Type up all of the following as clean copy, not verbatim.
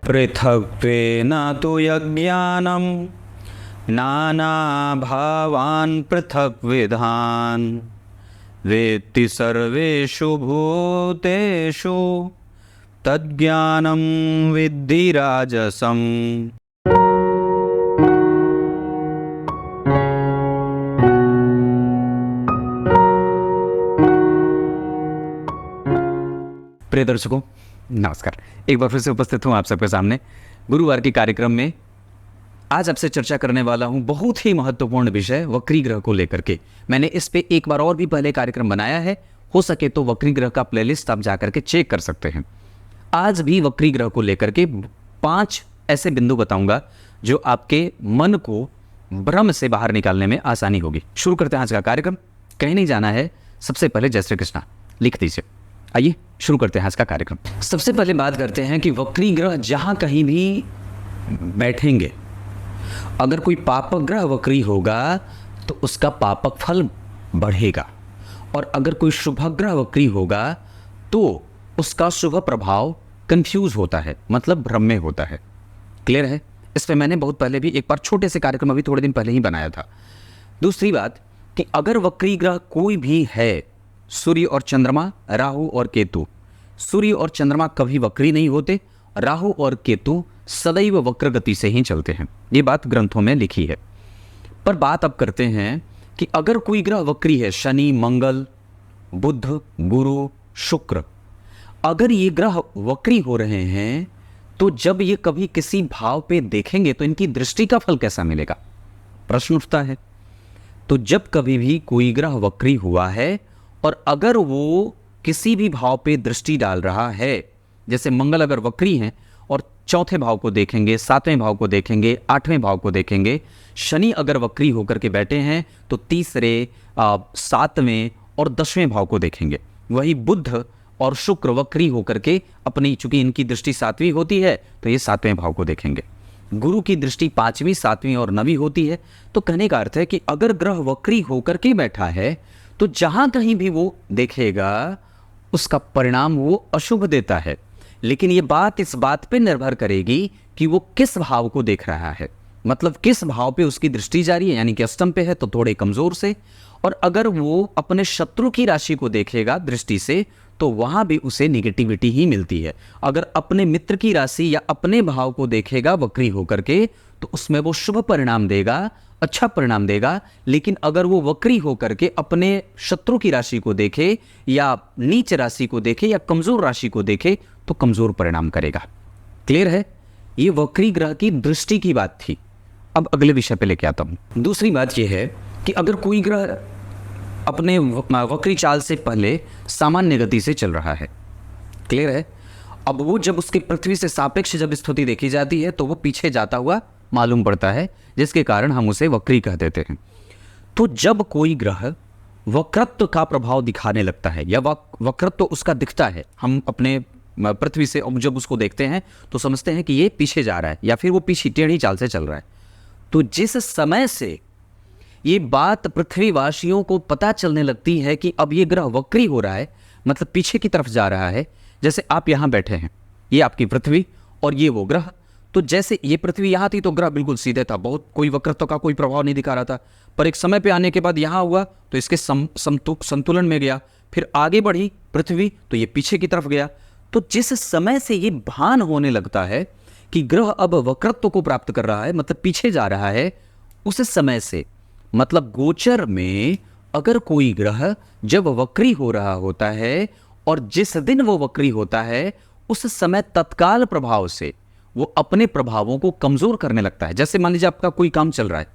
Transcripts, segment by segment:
पृथक्त्वेन तु यज्ञानं नानाभावान् पृथक्विधान् वेत्ति सर्वेषु भूतेषु तज्ज्ञानं विद्धि राजसम्। प्रिय दर्शकों नमस्कार, एक बार फिर से उपस्थित हूँ आप सबके सामने गुरुवार के कार्यक्रम में। आज आपसे चर्चा करने वाला हूँ बहुत ही महत्वपूर्ण विषय वक्री ग्रह को लेकर के। मैंने इस पे एक बार और भी पहले कार्यक्रम बनाया है, हो सके तो वक्री ग्रह का प्लेलिस्ट आप जाकर के चेक कर सकते हैं। आज भी वक्री ग्रह को लेकर के 5 ऐसे बिंदु बताऊंगा जो आपके मन को भ्रम से बाहर निकालने में आसानी होगी। शुरू करते हैं आज का कार्यक्रम। कहीं नहीं जाना है, सबसे पहले जय श्री कृष्णा लिख दीजिए। आइए शुरू करते हैं आज का कार्यक्रम। सबसे पहले बात करते हैं कि वक्री ग्रह जहां कहीं भी बैठेंगे, अगर कोई पापक ग्रह वक्री होगा तो उसका पापक फल बढ़ेगा, और अगर कोई शुभ ग्रह वक्री होगा तो उसका शुभ प्रभाव कंफ्यूज होता है, मतलब भ्रम में होता है। क्लियर है? इस पे मैंने बहुत पहले भी एक बार छोटे से कार्यक्रम अभी थोड़े दिन पहले ही बनाया था। दूसरी बात कि अगर वक्री ग्रह कोई भी है, सूर्य और चंद्रमा, राहु और केतु। सूर्य और चंद्रमा कभी वक्री नहीं होते, राहु और केतु सदैव वक्र गति से ही चलते हैं। ये बात ग्रंथों में लिखी है। पर बात अब करते हैं कि अगर कोई ग्रह वक्री है, शनि, मंगल, बुध, गुरु, शुक्र, अगर ये ग्रह वक्री हो रहे हैं तो जब ये कभी किसी भाव पे देखेंगे तो इनकी दृष्टि का फल कैसा मिलेगा, प्रश्न उठता है। तो जब कभी भी कोई ग्रह वक्री हुआ है और अगर वो किसी भी भाव पे दृष्टि डाल रहा है, जैसे मंगल अगर वक्री हैं और चौथे भाव को देखेंगे, 7वें भाव को देखेंगे, 8वें भाव को देखेंगे, शनि अगर वक्री होकर के बैठे हैं तो तीसरे, 7वें और 10वें भाव को देखेंगे। वही बुध और शुक्र वक्री होकर के अपनी, चूंकि इनकी दृष्टि 7वीं होती है तो ये 7वें भाव को देखेंगे। गुरु की दृष्टि 5वीं, 7वीं और 9वीं होती है। तो कहने का अर्थ है कि अगर ग्रह वक्री होकर के बैठा है तो जहां कहीं भी वो देखेगा उसका परिणाम वो अशुभ देता है। लेकिन ये बात इस बात पे निर्भर करेगी कि वो किस भाव को देख रहा है, मतलब किस भाव पे उसकी दृष्टि जा रही है, यानी कि अष्टम पे है तो थोड़े कमजोर से, और अगर वो अपने शत्रु की राशि को देखेगा दृष्टि से तो वहां भी उसे निगेटिविटी ही मिलती है। अगर अपने मित्र की राशि या अपने भाव को देखेगा वक्री होकर के तो उसमें वो शुभ परिणाम देगा, अच्छा परिणाम देगा। लेकिन अगर वो वक्री होकर के अपने शत्रु की राशि को देखे या नीच राशि को देखे या कमजोर राशि को देखे तो कमजोर परिणाम करेगा। क्लियर है? ये वक्री ग्रह की दृष्टि की बात थी। अब अगले विषय पे लेके आता हूं। दूसरी बात यह है कि अगर कोई ग्रह अपने वक्री चाल से पहले सामान्य गति से चल रहा है, क्लियर है, अब वो जब उसकी पृथ्वी से सापेक्ष जब स्थिति देखी जाती है तो वो पीछे जाता हुआ मालूम पड़ता है, जिसके कारण हम उसे वक्री कह देते हैं। तो जब कोई ग्रह वक्रत्व का प्रभाव दिखाने लगता है या वक्रत्व उसका दिखता है, हम अपने पृथ्वी से जब उसको देखते हैं तो समझते हैं कि ये पीछे जा रहा है या फिर वो पीछे टेढ़ी चाल से चल रहा है। तो जिस समय से ये बात पृथ्वीवासियों को पता चलने लगती है कि अब ये ग्रह वक्री हो रहा है, मतलब पीछे की तरफ जा रहा है, जैसे आप यहां बैठे हैं, ये आपकी पृथ्वी और ये वो ग्रह, तो जैसे ये पृथ्वी यहां थी तो ग्रह बिल्कुल सीधे था, बहुत कोई वक्रत्व का कोई प्रभाव नहीं दिखा रहा था। पर एक समय पे आने के बाद यहां हुआ तो इसके संतुलन में गया, फिर आगे बढ़ी पृथ्वी तो ये पीछे की तरफ गया। तो जिस समय से ये भान होने लगता है कि ग्रह अब वक्रत्व को प्राप्त कर रहा है, मतलब पीछे जा रहा है, उस समय से, मतलब गोचर में अगर कोई ग्रह जब वक्री हो रहा होता है और जिस दिन वो वक्री होता है उस समय तत्काल प्रभाव से वो अपने प्रभावों को कमजोर करने लगता है। जैसे मान लीजिए आपका कोई काम चल रहा है,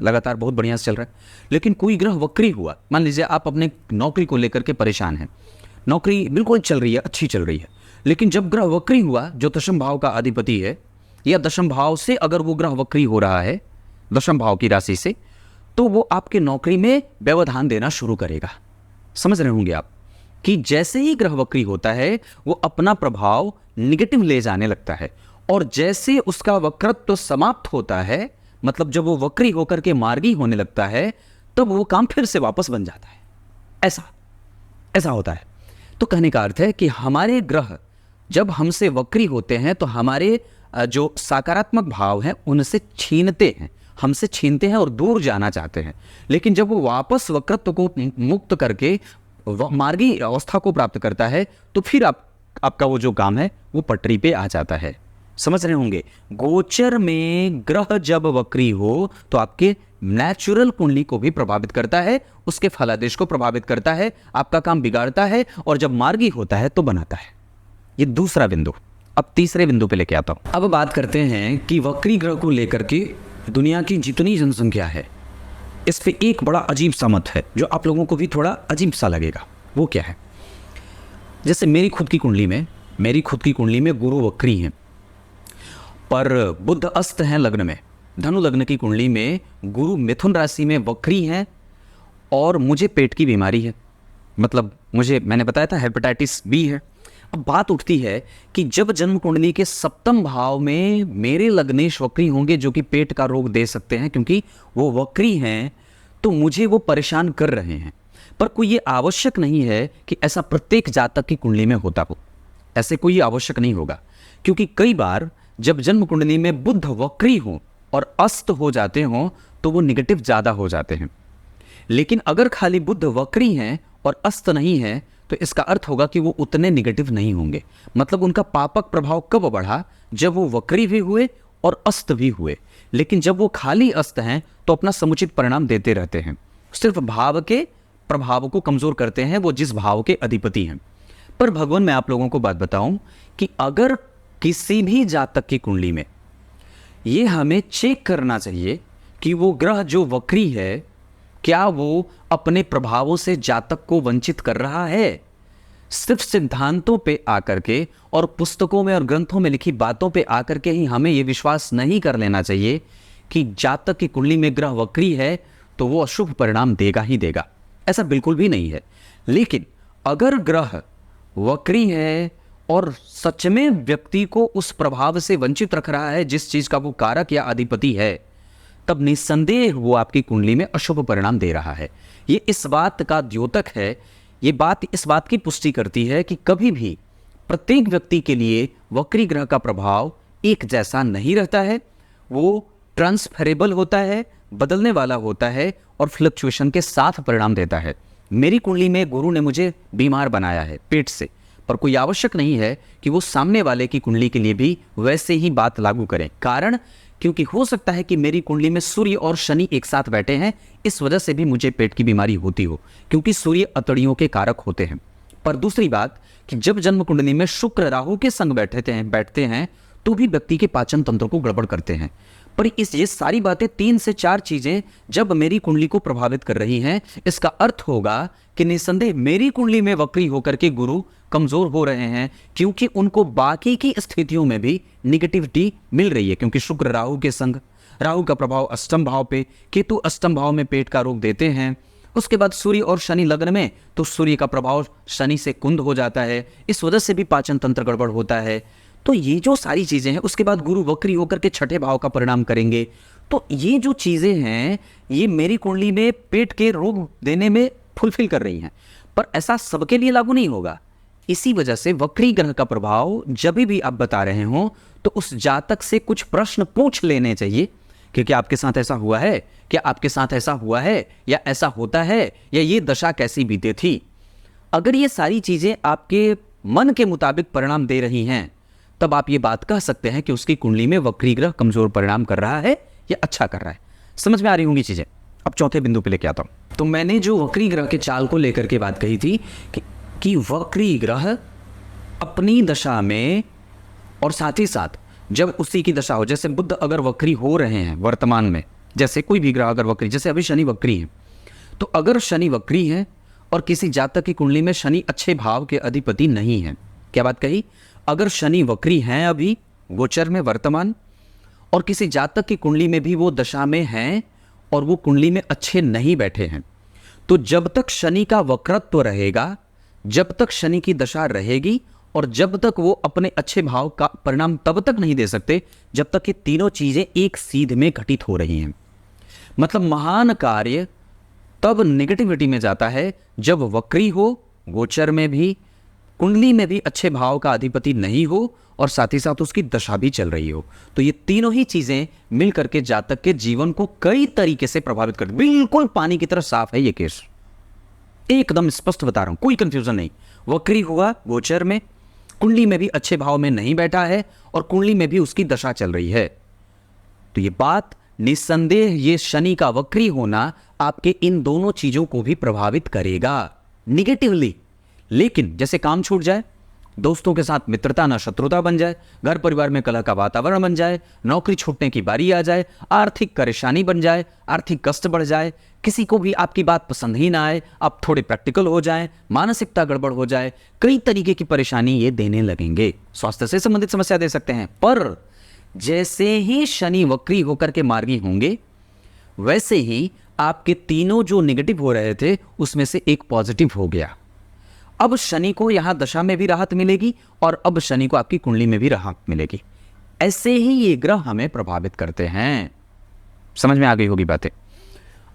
लगातार बहुत बढ़िया से चल रहा है, लेकिन कोई ग्रह वक्री हुआ, मान लीजिए आप अपने नौकरी को लेकर के परेशान हैं, नौकरी बिल्कुल चल रही है, अच्छी चल रही है, लेकिन जब ग्रह वक्री हुआ, जो दशम भाव का अधिपति है या दशम भाव से अगर वो ग्रह वक्री हो रहा है, दशम भाव की राशि से, तो वो आपके नौकरी में व्यवधान देना शुरू करेगा। समझ रहे होंगे आप कि जैसे ही ग्रह वक्री होता है वो अपना प्रभाव निगेटिव ले जाने लगता है, और जैसे उसका वक्रत्व समाप्त होता है, मतलब जब वो वक्री होकर के मार्गी होने लगता है, तब वो काम फिर से वापस बन जाता है। ऐसा होता है। तो कहने का अर्थ है कि हमारे ग्रह जब हमसे वक्री होते हैं तो हमारे जो सकारात्मक भाव हैं उनसे छीनते हैं, हमसे छीनते हैं और दूर जाना चाहते हैं। लेकिन जब वो वापस वक्रत्व को मुक्त करके मार्गी अवस्था को प्राप्त करता है तो फिर आपका वो जो काम है वो पटरी पे आ जाता है। समझ रहे होंगे, गोचर में ग्रह जब वक्री हो तो आपके नेचुरल कुंडली को भी प्रभावित करता है, उसके फलादेश को प्रभावित करता है, आपका काम बिगाड़ता है, और जब मार्गी होता है तो बनाता है। ये दूसरा बिंदु। अब तीसरे बिंदु पे लेके आता हूं। अब बात करते हैं कि वक्री ग्रह को लेकर के दुनिया की जितनी जनसंख्या है इस पे एक बड़ा अजीब सा मत है जो आप लोगों को भी थोड़ा अजीब सा लगेगा। वो क्या है? जैसे मेरी खुद की कुंडली में गुरु वक्री हैं, पर बुध अस्त हैं लग्न में। धनु लग्न की कुंडली में गुरु मिथुन राशि में वक्री हैं और मुझे पेट की बीमारी है, मतलब मैंने बताया था हेपेटाइटिस बी है। अब बात उठती है कि जब जन्म कुंडली के सप्तम भाव में मेरे लग्नेश वक्री होंगे जो कि पेट का रोग दे सकते हैं, क्योंकि वो वक्री हैं तो मुझे वो परेशान कर रहे हैं। पर कोई ये आवश्यक नहीं है कि ऐसा प्रत्येक जातक की कुंडली में होता हो, ऐसे कोई आवश्यक नहीं होगा, क्योंकि कई बार जब जन्म कुंडली में बुध वक्री हो और अस्त हो जाते हों तो वो निगेटिव ज़्यादा हो जाते हैं। लेकिन अगर खाली बुध वक्री हैं और अस्त नहीं है तो इसका अर्थ होगा कि वो उतने निगेटिव नहीं होंगे। मतलब उनका पापक प्रभाव कब बढ़ा? जब वो वक्री भी हुए और अस्त भी हुए। लेकिन जब वो खाली अस्त हैं तो अपना समुचित परिणाम देते रहते हैं, सिर्फ भाव के प्रभाव को कमजोर करते हैं, वो जिस भाव के अधिपति हैं। पर भगवान, मैं आप लोगों को बात बताऊं कि अगर किसी भी जातक की कुंडली में ये हमें चेक करना चाहिए कि वो ग्रह जो वक्री है क्या वो अपने प्रभावों से जातक को वंचित कर रहा है। सिर्फ सिद्धांतों पे आकर के और पुस्तकों में और ग्रंथों में लिखी बातों पे आकर के ही हमें ये विश्वास नहीं कर लेना चाहिए कि जातक की कुंडली में ग्रह वक्री है तो वो अशुभ परिणाम देगा ही देगा। ऐसा बिल्कुल भी नहीं है। लेकिन अगर ग्रह वक्री है और सच में व्यक्ति को उस प्रभाव से वंचित रख रहा है जिस चीज का वो कारक या अधिपति है, तब निस्संदेह वो आपकी कुंडली में अशुभ परिणाम दे रहा है। ये इस बात का द्योतक है, ये बात इस बात की पुष्टि करती है कि कभी भी प्रत्येक व्यक्ति के लिए वक्री ग्रह का प्रभाव एक जैसा नहीं रहता है। वो ट्रांसफरेबल होता है, बदलने वाला होता है और फ्लक्चुएशन के साथ परिणाम देता है। मेरी कुंडली में गुरु ने मुझे बीमार बनाया है पेट से, पर कोई आवश्यक नहीं है कि वो सामने वाले की कुंडली के लिए भी वैसे ही बात लागू करें। कारण, क्योंकि हो सकता है कि मेरी कुंडली में सूर्य और शनि एक साथ बैठे हैं, इस वजह से भी मुझे पेट की बीमारी होती हो, क्योंकि सूर्य अतड़ियों के कारक होते हैं। पर दूसरी बात कि जब जन्म कुंडली में शुक्र राहु के संग बैठते हैं तो भी व्यक्ति के पाचन तंत्र को गड़बड़ करते हैं। पर ये सारी बातें 3 से 4 चीजें जब मेरी कुंडली को प्रभावित कर रही हैं, इसका अर्थ होगा कि निस्संदेह मेरी कुंडली में वक्री होकर के गुरु कमजोर हो रहे हैं, क्योंकि उनको बाकी की स्थितियों में भी निगेटिविटी मिल रही है। क्योंकि शुक्र राहु के संग, राहु का प्रभाव अष्टम भाव पे, केतु अष्टम भाव में पेट का रोग देते हैं। उसके बाद सूर्य और शनि लग्न में, तो सूर्य का प्रभाव शनि से कुंद हो जाता है, इस वजह से भी पाचन तंत्र गड़बड़ होता है। तो ये जो सारी चीजें हैं, उसके बाद गुरु वक्री होकर के छठे भाव का परिणाम करेंगे। तो ये जो चीजें हैं ये मेरी कुंडली में पेट के रोग देने में फुलफिल कर रही हैं, पर ऐसा सबके लिए लागू नहीं होगा। इसी वजह से वक्री ग्रह का प्रभाव जब भी आप बता रहे हो तो उस जातक से कुछ प्रश्न पूछ लेने चाहिए कि क्या आपके साथ ऐसा हुआ है, क्या आपके साथ ऐसा हुआ है, या ऐसा होता है, या ये दशा कैसी बीते थी। अगर ये सारी चीजें आपके मन के मुताबिक परिणाम दे रही हैं, तब आप ये बात कह सकते हैं कि उसकी कुंडली में वक्री ग्रह कमजोर परिणाम कर रहा है या अच्छा कर रहा है। समझ में आ रही होंगी चीजें। अब चौथे बिंदु पे लेके आता हूं। तो मैंने जो वक्री ग्रह के चाल को लेकर के बात कही थी कि वक्री ग्रह अपनी दशा में, और साथ ही साथ जब उसी की दशा हो, जैसे बुध अगर वक्री हो रहे हैं वर्तमान में, जैसे कोई भी ग्रह अगर वक्री, जैसे अभी शनि वक्री है, तो अगर शनि वक्री है और किसी जातक की कुंडली में शनि अच्छे भाव के अधिपति नहीं है, क्या बात कही, अगर शनि वक्री हैं अभी गोचर में वर्तमान, और किसी जातक की कुंडली में भी वो दशा में हैं और वो कुंडली में अच्छे नहीं बैठे हैं, तो जब तक शनि का वक्रत्व रहेगा, जब तक शनि की दशा रहेगी, और जब तक वो अपने अच्छे भाव का परिणाम तब तक नहीं दे सकते जब तक ये तीनों चीजें एक सीध में घटित हो रही हैं। मतलब महान कार्य तब नेगेटिविटी में जाता है जब वक्री हो गोचर में भी, कुंडली में भी अच्छे भाव का अधिपति नहीं हो और साथ ही साथ उसकी दशा भी चल रही हो, तो ये तीनों ही चीजें मिल करके जातक के जीवन को कई तरीके से प्रभावित कर, बिल्कुल पानी की तरह साफ है ये केस, एकदम स्पष्ट बता रहा हूं, कोई कंफ्यूजन नहीं। वक्री हुआ गोचर में, कुंडली में भी अच्छे भाव में नहीं बैठा है और कुंडली में भी उसकी दशा चल रही है, तो ये बात निस्संदेह ये शनि का वक्री होना आपके इन दोनों चीजों को भी प्रभावित करेगा निगेटिवली। लेकिन जैसे काम छूट जाए, दोस्तों के साथ मित्रता ना शत्रुता बन जाए, घर परिवार में कलह का वातावरण बन जाए, नौकरी छूटने की बारी आ जाए, आर्थिक परेशानी बन जाए, आर्थिक कष्ट बढ़ जाए, किसी को भी आपकी बात पसंद ही ना आए, आप थोड़े प्रैक्टिकल हो जाएं, मानसिकता गड़बड़ हो जाए, कई तरीके की परेशानी ये देने लगेंगे। स्वास्थ्य से संबंधित समस्या दे सकते हैं। पर जैसे ही शनि वक्री होकर के मार्गी होंगे, वैसे ही आपके तीनों जो नेगेटिव हो रहे थे उसमें से एक पॉजिटिव हो गया। अब शनि को यहां दशा में भी राहत मिलेगी और अब शनि को आपकी कुंडली में भी राहत मिलेगी। ऐसे ही ये ग्रह हमें प्रभावित करते हैं। समझ में आ गई होगी बातें।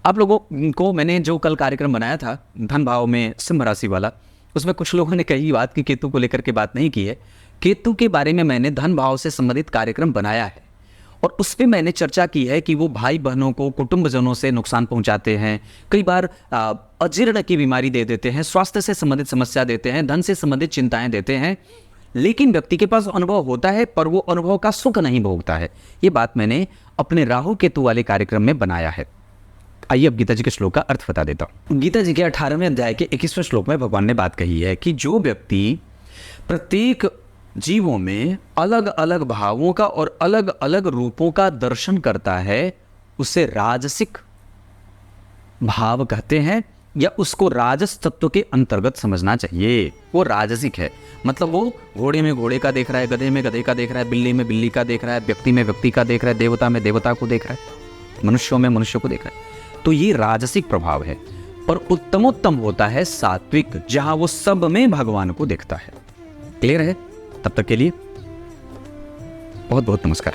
आप लोगों को मैंने जो कल कार्यक्रम बनाया था धन भाव में सिंह राशि वाला, उसमें कुछ लोगों ने कई बात की, केतु को लेकर के बात नहीं की है। केतु के बारे में मैंने धन भाव से संबंधित कार्यक्रम बनाया है और उस पर मैंने चर्चा की है कि वो भाई बहनों को, कुटुंबजनों से नुकसान पहुंचाते हैं, कई बार अजीर्ण की बीमारी दे देते हैं, स्वास्थ्य से संबंधित समस्या देते हैं, धन से संबंधित चिंताएं देते हैं। लेकिन व्यक्ति के पास अनुभव होता है पर वो अनुभव का सुख नहीं भोगता है। ये बात मैंने अपने राहु केतु वाले कार्यक्रम में बनाया है। आइए अब गीता जी के श्लोक का अर्थ बता देता हूँ। गीता जी के 18वें अध्याय के 21वें श्लोक में भगवान ने बात कही है कि जो व्यक्ति प्रत्येक जीवों में अलग अलग भावों का और अलग अलग रूपों का दर्शन करता है, उसे राजसिक भाव कहते हैं या उसको राजस तत्व के अंतर्गत समझना चाहिए। वो राजसिक है, मतलब वो घोड़े में घोड़े का देख रहा है, गधे में गधे का देख रहा है, बिल्ली में बिल्ली का देख रहा है, व्यक्ति में व्यक्ति का देख रहा है, देवता में देवता को देख रहा है, मनुष्यों में मनुष्य को देख रहा है। तो ये राजसिक प्रभाव है। पर उत्तमोत्तम होता है सात्विक, जहां वो सब में भगवान को देखता है। क्लियर है? तब तक के लिए बहुत बहुत नमस्कार।